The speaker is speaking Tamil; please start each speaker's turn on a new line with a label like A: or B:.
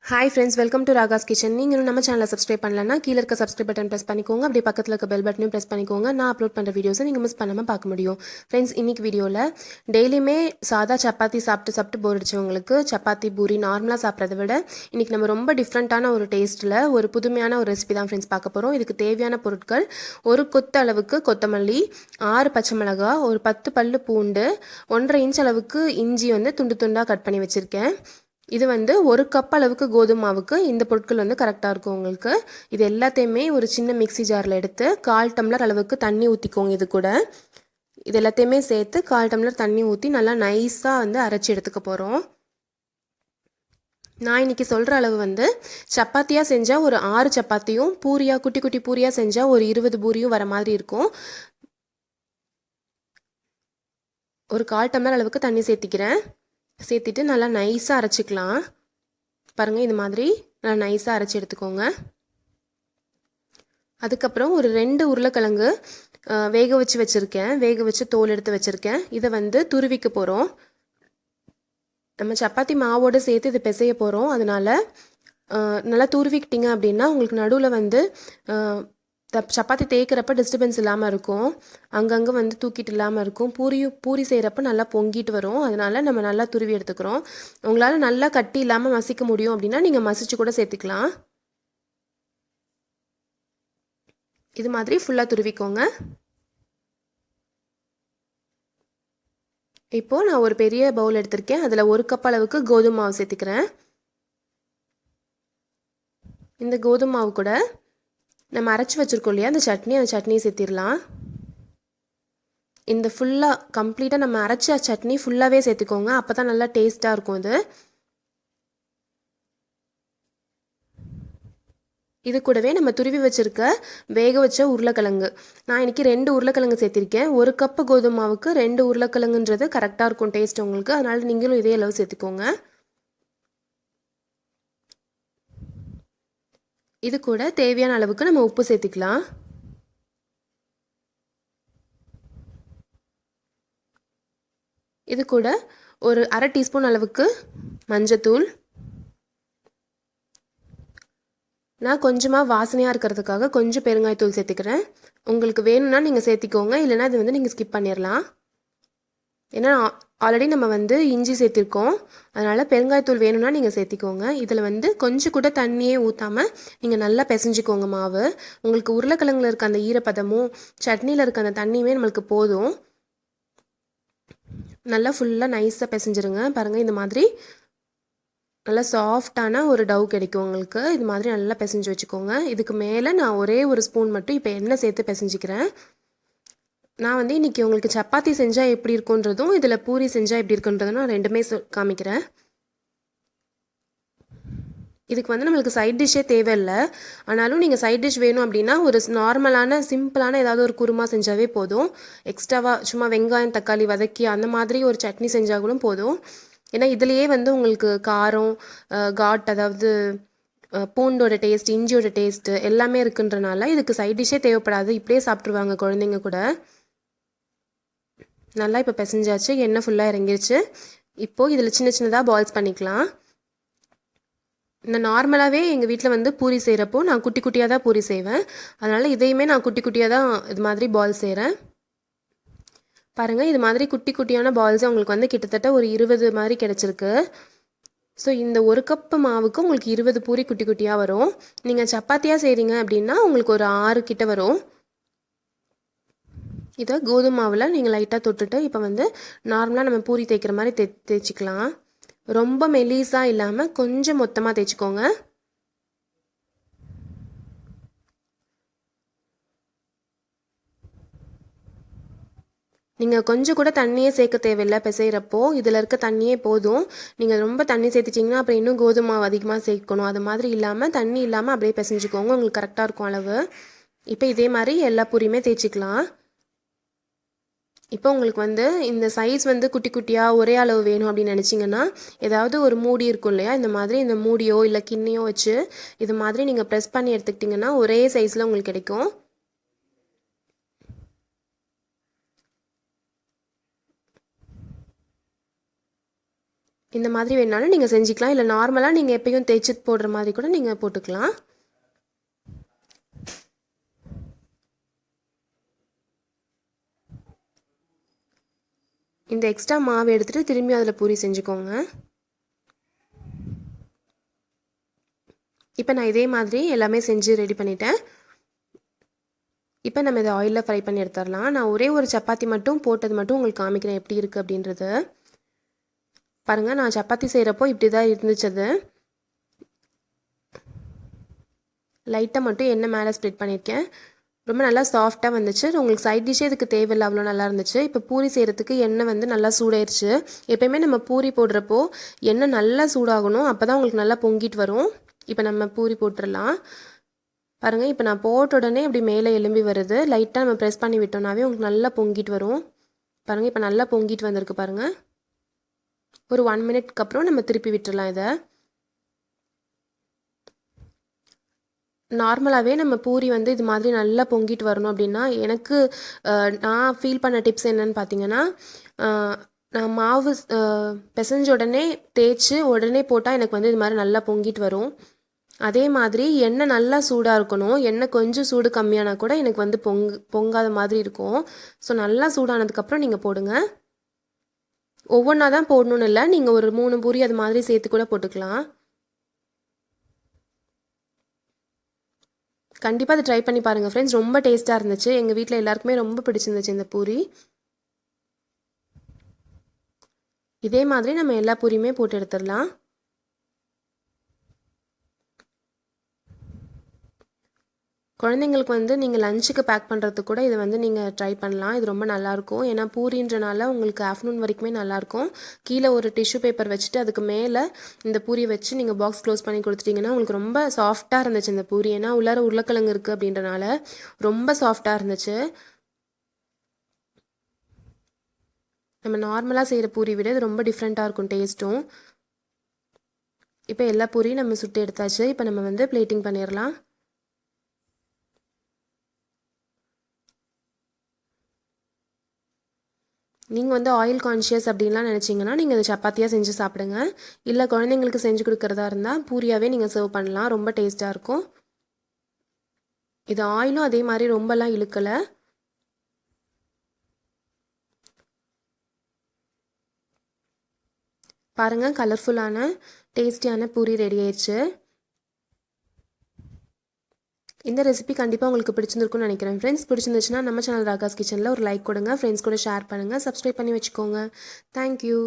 A: Hi friends, welcome to Ragas Kitchen. நீங்க இன்னும் நம்ம சேனலை சப்ஸ்கிரைப் பண்ணலன்னா கீழ இருக்க சப்ஸ்கிரைப் பட்டன் பிரஸ் பண்ணிக்கோங்க. அப்படியே பக்கத்துல இருக்க பெல் பட்டனையும் பிரஸ் பண்ணிக்கோங்க. நான் அப்லோட் பண்ற வீடியோஸை நீங்க மிஸ் பண்ணாம பார்க்க முடியும். ஃப்ரெண்ட்ஸ், இன்னைக்கு வீடியோல டெய்லியுமே சாதா சப்பாத்தி சாப்பிட்டு போர் அடிச்சவங்களுக்கு சப்பாத்தி பூரி நார்மலா சாப்பிட்றத விட இன்னைக்கு நம்ம ரொம்ப டிஃப்ரெண்டான ஒரு டேஸ்ட்ல ஒரு புதுமையான ஒரு ரெசிபி தான் ஃப்ரெண்ட்ஸ் பார்க்க போறோம். இதுக்கு தேவையான பொருட்கள்: ஒரு கொத்து அளவுக்கு கொத்தமல்லி, 6 பச்சை மிளகாய், ஒரு 10 பல்லு பூண்டு, 1.5 இன்ச் அளவுக்கு இஞ்சி துண்டு துண்டா கட் பண்ணி வச்சிருக்கேன். இது ஒரு கப் அளவுக்கு கோதுமை மாவுக்கு இந்த பொருட்கள் கரெக்டாக இருக்கும் உங்களுக்கு. இது எல்லாத்தையுமே ஒரு சின்ன மிக்சி ஜாரில் எடுத்து 1/4 டம்ளர் அளவுக்கு தண்ணி ஊற்றிக்கோங்க. இது எல்லாத்தையுமே சேர்த்து 1/4 டம்ளர் தண்ணி ஊற்றி நல்லா நைஸாக அரைச்சி எடுத்துக்க போகிறோம். நான் இன்னைக்கு சொல்கிற அளவு சப்பாத்தியாக செஞ்சால் ஒரு 6 சப்பாத்தியும், பூரியாக குட்டி குட்டி பூரியாக செஞ்சால் ஒரு 20 பூரியும் வர மாதிரி இருக்கும். ஒரு 1/4 டம்ளர் அளவுக்கு தண்ணி சேர்த்திட்டு நல்லா நைஸாக அரைச்சிக்கலாம். பாருங்கள், இது மாதிரி நல்லா நைஸாக அரைச்சி எடுத்துக்கோங்க. அதுக்கப்புறம் ஒரு 2 உருளைக்கிழங்கு வேக வச்சு தோல் எடுத்து வச்சுருக்கேன். இதை துருவிக்க போகிறோம். நம்ம சப்பாத்தி மாவோடு சேர்த்து இதை பிசைய போகிறோம். அதனால் நல்லா துருவிக்கிட்டிங்க அப்படின்னா உங்களுக்கு நடுவில் சப்பாத்தி தேய்க்கிறப்ப டிஸ்டர்பன்ஸ் இல்லாமல் இருக்கும். அங்கங்கே தூக்கிட்டு இல்லாமல் இருக்கும். பூரி செய்கிறப்ப நல்லா பொங்கிட்டு வரும். அதனால் நம்ம நல்லா துருவி எடுத்துக்கிறோம். உங்களால் நல்லா கட்டி இல்லாமல் மசிக்க முடியும் அப்படின்னா நீங்கள் மசிச்சு கூட சேர்த்துக்கலாம். இது மாதிரி ஃபுல்லாக துருவிக்கோங்க. இப்போது நான் ஒரு பெரிய பவுல் எடுத்திருக்கேன். அதில் 1 கப் அளவுக்கு கோதுமை மாவு சேர்த்துக்கிறேன். இந்த கோதுமை மாவு கூட நம்ம அரைச்சி வச்சுருக்கோம் இல்லையா அந்த சட்னியை சேர்த்திடலாம். இந்த ஃபுல்லாக கம்ப்ளீட்டாக நம்ம அரைச்ச சட்னி ஃபுல்லாகவே சேர்த்துக்கோங்க. அப்போ தான் நல்லா டேஸ்ட்டாக இருக்கும். இது கூடவே நம்ம துருவி வச்சுருக்க வேக வச்ச உருளைக்கிழங்கு, நான் இன்றைக்கி 2 உருளைக்கிழங்கு சேர்த்திருக்கேன். 1 கப்பு கோதுமை மாவுக்கு 2 உருளைக்கிழங்குன்றது கரெக்டாக இருக்கும் டேஸ்ட் உங்களுக்கு. அதனால் நீங்களும் இதே அளவு சேர்த்துக்கோங்க. இது கூட தேவையான அளவுக்கு நம்ம உப்பு சேர்த்துக்கலாம். இது கூட ஒரு 1/2 டீஸ்பூன் அளவுக்கு மஞ்சத்தூள். நான் கொஞ்சமாக வாசனையாக இருக்கிறதுக்காக கொஞ்சம் பெருங்காயத்தூள் சேர்த்துக்கிறேன். உங்களுக்கு வேணும்னா நீங்கள் சேர்த்திக்கோங்க, இல்லைனா இது நீங்கள் ஸ்கிப் பண்ணிடலாம். ஏன்னா ஆல்ரெடி நம்ம இஞ்சி சேர்த்திருக்கோம். அதனால் பெருங்காயத்தூள் வேணும்னா நீங்கள் சேர்த்திக்கோங்க. இதில் கொஞ்சம் கூட தண்ணியே ஊற்றாமல் நீங்கள் நல்லா பிசைஞ்சிக்கோங்க மாவு. உங்களுக்கு உருளைக்கிழங்குல இருக்க அந்த ஈரப்பதமும் சட்னியில் இருக்க அந்த தண்ணியுமே நம்மளுக்கு போதும். நல்லா ஃபுல்லாக நைஸாக பிசைஞ்சிருங்க. பாருங்கள், இந்த மாதிரி நல்லா சாஃப்டான ஒரு டவ் கிடைக்கும் உங்களுக்கு. இது மாதிரி நல்லா பிசைஞ்சு வச்சுக்கோங்க. இதுக்கு மேலே நான் ஒரே ஒரு ஸ்பூன் மட்டும் இப்போ எண்ணெய் சேர்த்து பிசைஞ்சிக்கிறேன். நான் இன்றைக்கி உங்களுக்கு சப்பாத்தி செஞ்சால் எப்படி இருக்குன்றதும் இதில் பூரி செஞ்சால் எப்படி இருக்குன்றதும் நான் ரெண்டுமே காமிக்கிறேன். இதுக்கு நம்மளுக்கு சைட் டிஷ்ஷே தேவையில்லை. ஆனாலும் நீங்கள் சைட் டிஷ் வேணும் அப்படின்னா ஒரு நார்மலான சிம்பிளான ஏதாவது ஒரு குருமா செஞ்சாவே போதும். எக்ஸ்ட்ராவாக சும்மா வெங்காயம் தக்காளி வதக்கி அந்த மாதிரி ஒரு சட்னி செஞ்சால் கூட போதும். ஏன்னா இதுலேயே உங்களுக்கு காரம் காட், அதாவது பூண்டோட டேஸ்ட், இஞ்சியோட டேஸ்ட்டு எல்லாமே இருக்குன்றனால இதுக்கு சைட் டிஷ்ஷே தேவைப்படாது. இப்படியே சாப்பிட்ருவாங்க குழந்தைங்க கூட. நல்லா இப்போ பிசைஞ்சாச்சு, எண்ணெய் ஃபுல்லாக இறங்கிருச்சு. இப்போது இதில் சின்ன சின்னதாக பால்ஸ் பண்ணிக்கலாம். நான் நார்மலாகவே எங்கள் வீட்டில் பூரி செய்கிறப்போ நான் குட்டி குட்டியாக தான் பூரி செய்வேன். அதனால் இதையுமே நான் குட்டி குட்டியாக தான் இது மாதிரி பால் செய்கிறேன். பாருங்கள், இது மாதிரி குட்டி குட்டியான பால்ஸை உங்களுக்கு கிட்டத்தட்ட ஒரு 20 மாதிரி கிடச்சிருக்கு. ஸோ இந்த 1 கப்பு மாவுக்கு உங்களுக்கு 20 பூரி குட்டி குட்டியாக வரும். நீங்கள் சப்பாத்தியாக செய்கிறீங்க அப்படின்னா உங்களுக்கு ஒரு 6 கிட்ட வரும். இதை கோதுமை மாவில் நீங்கள் லைட்டாக தொட்டுட்டு இப்போ நார்மலாக நம்ம பூரி தேய்க்கிற மாதிரி தேய்ச்சிக்கலாம். ரொம்ப மெலிசாக இல்லாமல் கொஞ்சம் மொத்தமாக தேய்ச்சிக்கோங்க. நீங்கள் கொஞ்சம் கூட தண்ணியே சேர்க்க தேவையில்லை பிசைகிறப்போ. இதில் இருக்க தண்ணியே போதும். நீங்கள் ரொம்ப தண்ணி சேர்த்துச்சிங்கன்னா அப்புறம் இன்னும் கோதுமை மாவு அதிகமாக சேர்க்கணும். அது மாதிரி இல்லாமல் தண்ணி இல்லாமல் அப்படியே பிசைஞ்சிக்கோங்க, உங்களுக்கு கரெக்டாக இருக்கும் அளவு. இப்போ இதே மாதிரி எல்லா பூரியுமே தேய்ச்சிக்கலாம். இப்போ உங்களுக்கு இந்த சைஸ் குட்டி குட்டியாக ஒரே அளவு வேணும் அப்படின்னு நினச்சிங்கன்னா ஏதாவது ஒரு மூடி இருக்கும் இல்லையா, இந்த மாதிரி இந்த மூடியோ இல்லை கிண்ணியோ வச்சு இது மாதிரி நீங்கள் ப்ரெஸ் பண்ணி எடுத்துக்கிட்டிங்கன்னா ஒரே சைஸில் உங்களுக்கு கிடைக்கும். இந்த மாதிரி வேணாலும் நீங்கள் செஞ்சுக்கலாம், இல்லை நார்மலாக நீங்கள் எப்பயும் தேய்ச்சி போடுற மாதிரி கூட நீங்கள் போட்டுக்கலாம். இந்த எக்ஸ்ட்ரா மாவு எடுத்துகிட்டு திரும்பி அதில் பூரி செஞ்சுக்கோங்க. இப்போ நான் இதே மாதிரி எல்லாமே செஞ்சு ரெடி பண்ணிட்டேன். இப்போ நம்ம இதை ஆயிலில் ஃப்ரை பண்ணி எடுத்துடலாம். நான் ஒரே ஒரு சப்பாத்தி மட்டும் போட்டது மட்டும் உங்களுக்கு காமிக்கிறேன் எப்படி இருக்குது அப்படின்றது. பாருங்கள், நான் சப்பாத்தி செய்கிறப்போ இப்படி தான் இருந்துச்சு. அது லைட்டாக மட்டும் எண்ணெய் மேலே ஸ்ப்ரெட் பண்ணியிருக்கேன். ரொம்ப நல்லா சாஃப்டாக வந்துச்சு. உங்களுக்கு சைட் டிஷ்ஷே இதுக்கு தேவையில்லை, அவ்வளோ நல்லா இருந்துச்சு. இப்போ பூரி செய்கிறதுக்கு எண்ணெய் வந்து நல்லா சூடாயிருச்சு. எப்போயுமே நம்ம பூரி போடுறப்போ எண்ணெய் நல்லா சூடாகணும், அப்போ தான் உங்களுக்கு நல்லா பொங்கிட்டு வரும். இப்போ நம்ம பூரி போட்டுடலாம். பாருங்கள், இப்போ நான் போட்ட உடனே அப்படி மேலே எலும்பி வருது. லைட்டாக நம்ம ப்ரெஸ் பண்ணி விட்டோம்னாவே உங்களுக்கு நல்லா பொங்கிட்டு வரும். பாருங்கள், இப்போ நல்லா பொங்கிட்டு வந்திருக்கு பாருங்கள். ஒரு 1 மினிட்க்கு அப்புறம் நம்ம திருப்பி விட்டுடலாம். இதை நார்மலாகவே நம்ம பூரி வந்து இது மாதிரி நல்லா பொங்கிட்டு வரணும் அப்படின்னா, எனக்கு நான் ஃபீல் பண்ண டிப்ஸ் என்னன்னு பார்த்தீங்கன்னா, நான் மாவு பிசைஞ்ச உடனே தேய்ச்சி உடனே போட்டால் எனக்கு வந்து இது மாதிரி நல்லா பொங்கிட்டு வரும். அதே மாதிரி எண்ணெய் நல்லா சூடாக இருக்கணும். எண்ணெய் கொஞ்சம் சூடு கம்மியானா கூட எனக்கு வந்து பொங்காத மாதிரி இருக்கும். ஸோ நல்லா சூடானதுக்கப்புறம் நீங்கள் போடுங்க. ஒவ்வொன்றா தான் போடணுன்னு இல்லை, நீங்கள் ஒரு 3 பூரி அது மாதிரி சேர்த்து கூட போட்டுக்கலாம். கண்டிப்பாக அதை ட்ரை பண்ணி பாருங்கள் ஃப்ரெண்ட்ஸ், ரொம்ப டேஸ்ட்டாக இருந்துச்சு. எங்கள் வீட்டில் எல்லாருக்குமே ரொம்ப பிடிச்சிருந்துச்சு இந்த பூரி. இதே மாதிரி நம்ம எல்லா பூரியுமே போட்டு எடுத்துடலாம். குழந்தைங்களுக்கு வந்து நீங்கள் லஞ்சுக்கு பேக் பண்ணுறதுக்கு கூட இதை வந்து நீங்கள் ட்ரை பண்ணலாம். இது ரொம்ப நல்லாயிருக்கும். ஏன்னா பூரின்றனால உங்களுக்கு ஆஃப்டர்நூன் வரைக்குமே நல்லாயிருக்கும். கீழே ஒரு டிஷ்யூ பேப்பர் வச்சுட்டு அதுக்கு மேலே இந்த பூரி வச்சு நீங்கள் பாக்ஸ் க்ளோஸ் பண்ணி கொடுத்துட்டிங்கன்னா உங்களுக்கு ரொம்ப சாஃப்டாக இருந்துச்சு இந்த பூரி. ஏன்னா உள்ளார உருளைக்கிழங்கு இருக்குது அப்படின்றனால ரொம்ப சாஃப்டாக இருந்துச்சு. நம்ம நார்மலாக செய்கிற பூரி விட இது ரொம்ப டிஃப்ரெண்ட்டாக இருக்கும் டேஸ்ட்டும். இப்போ எல்லா பூரியும் நம்ம சுட்டு எடுத்தாச்சு. இப்போ நம்ம வந்து பிளேட்டிங் பண்ணிடலாம். நீங்கள் வந்து ஆயில் கான்ஷியஸ் அப்படின்லாம் நினச்சிங்கன்னா நீங்கள் இதை சப்பாத்தியாக செஞ்சு சாப்பிடுங்க. இல்லை குழந்தைங்களுக்கு செஞ்சு கொடுக்குறதா இருந்தால் பூரியாகவே நீங்கள் சர்வ் பண்ணலாம். ரொம்ப டேஸ்ட்டாக இருக்கும். இது ஆயிலும் அதே மாதிரி ரொம்பலாம் இழுக்கலை. பாருங்கள், கலர்ஃபுல்லான டேஸ்டியான பூரி ரெடி ஆயிடுச்சு. இந்த ரெசிபி கண்டிப்பாக உங்களுக்கு பிடிச்சிருக்குன்னு நினைக்கிறேன் ஃப்ரெண்ட்ஸ். பிடிச்சிருந்துச்சுன்னா நம்ம சேனல் ராகாஸ் கிச்சனில் ஒரு லைக் கொடுங்க. ஃப்ரெண்ட்ஸ் கூட ஷேர் பண்ணுங்கள். சப்ஸ்கிரைப் பண்ணி வச்சுக்கோங்க. தேங்க்யூ.